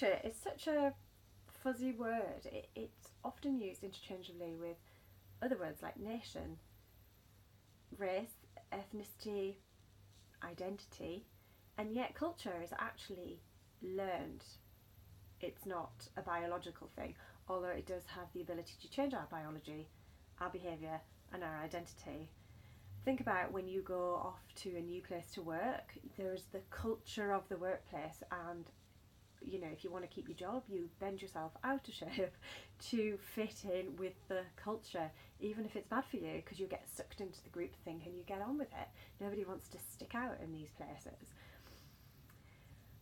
culture is such a fuzzy word. It's often used interchangeably with other words like nation, race, ethnicity, identity, and yet culture is actually learned. It's not a biological thing, although it does have the ability to change our biology, our behaviour, and our identity. Think about when you go off to a new place to work, there's the culture of the workplace, and you know, if you want to keep your job, you bend yourself out of shape to fit in with the culture, even if it's bad for you, because you get sucked into the group thing and you get on with it. Nobody wants to stick out in these places.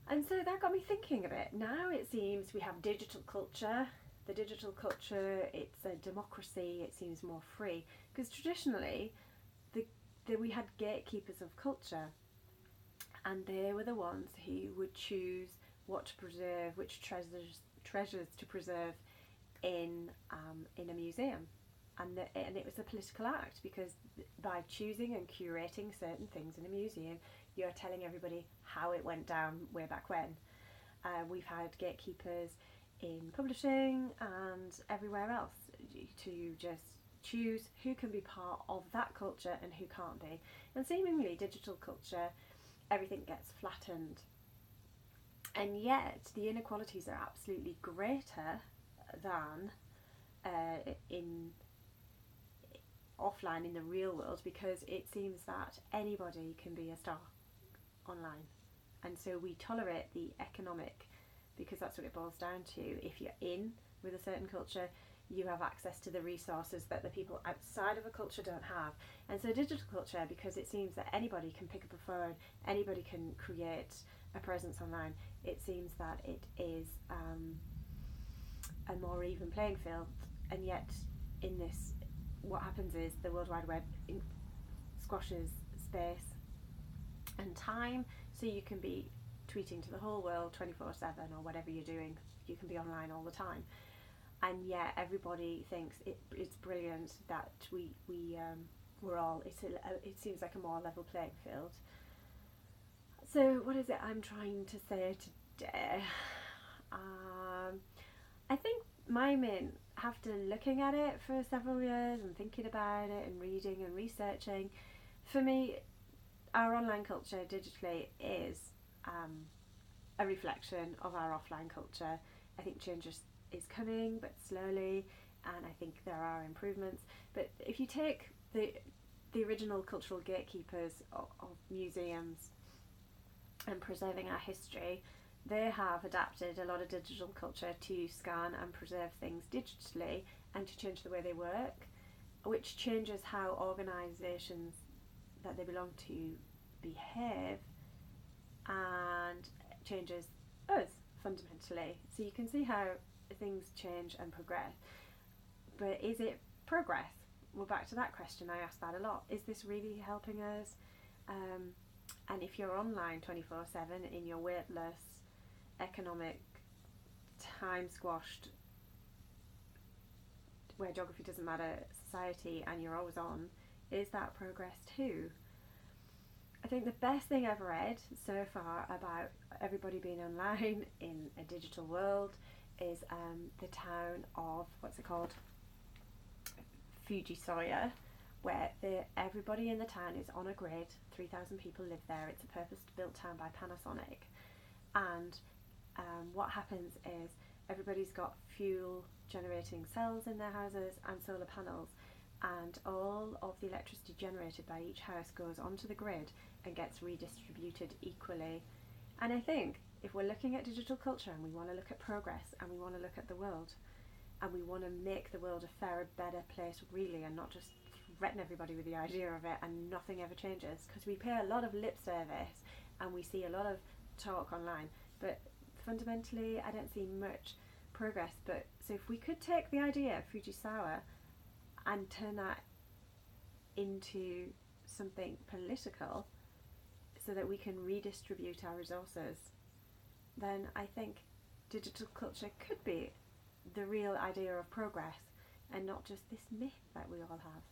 And so that got me thinking a bit. Now it seems we have digital culture. The digital culture, it's a democracy, it seems more free. Because traditionally, we had gatekeepers of culture, and they were the ones who would choose what to preserve, which treasures to preserve in a museum. And it was a political act, because by choosing and curating certain things in a museum, you're telling everybody how it went down way back when. We've had gatekeepers in publishing and everywhere else to just choose who can be part of that culture and who can't be. And seemingly digital culture, everything gets flattened. And yet the inequalities are absolutely greater than in offline, in the real world, because it seems that anybody can be a star online. And so we tolerate the economic, because that's what it boils down to. If you're in with a certain culture, you have access to the resources that the people outside of a culture don't have. And so digital culture, because it seems that anybody can pick up a phone, anybody can create a presence online, it seems that it is a more even playing field. And yet in this, what happens is the World Wide Web squashes space and time, so you can be tweeting to the whole world 24/7, or whatever you're doing, you can be online all the time. And yet everybody thinks it's brilliant that we're all, it seems like a more level playing field. So what is it I'm trying to say today? I think my main, after looking at it for several years and thinking about it and reading and researching, for me, our online culture digitally is a reflection of our offline culture. I think change is coming, but slowly, and I think there are improvements. But if you take the original cultural gatekeepers of museums and preserving our history, they have adapted a lot of digital culture to scan and preserve things digitally and to change the way they work, which changes how organisations that they belong to behave and changes us fundamentally. So you can see how things change and progress. But is it progress? Well, back to that question, I ask that a lot. Is this really helping us? And if you're online 24/7 in your weightless, economic, time squashed, where geography doesn't matter, society, and you're always on, is that progress too? I think the best thing I've read so far about everybody being online in a digital world is the town of, what's it called? Fujisawa, where everybody in the town is on a grid. 3,000 people live there. It's a purpose-built town by Panasonic. And what happens is everybody's got fuel generating cells in their houses and solar panels, and all of the electricity generated by each house goes onto the grid and gets redistributed equally. And I think if we're looking at digital culture and we want to look at progress and we want to look at the world and we want to make the world a fairer, better place really, and not just threaten everybody with the idea of it and nothing ever changes, because we pay a lot of lip service and we see a lot of talk online, but fundamentally I don't see much progress. But so if we could take the idea of Fujisawa and turn that into something political so that we can redistribute our resources, then I think digital culture could be the real idea of progress and not just this myth that we all have.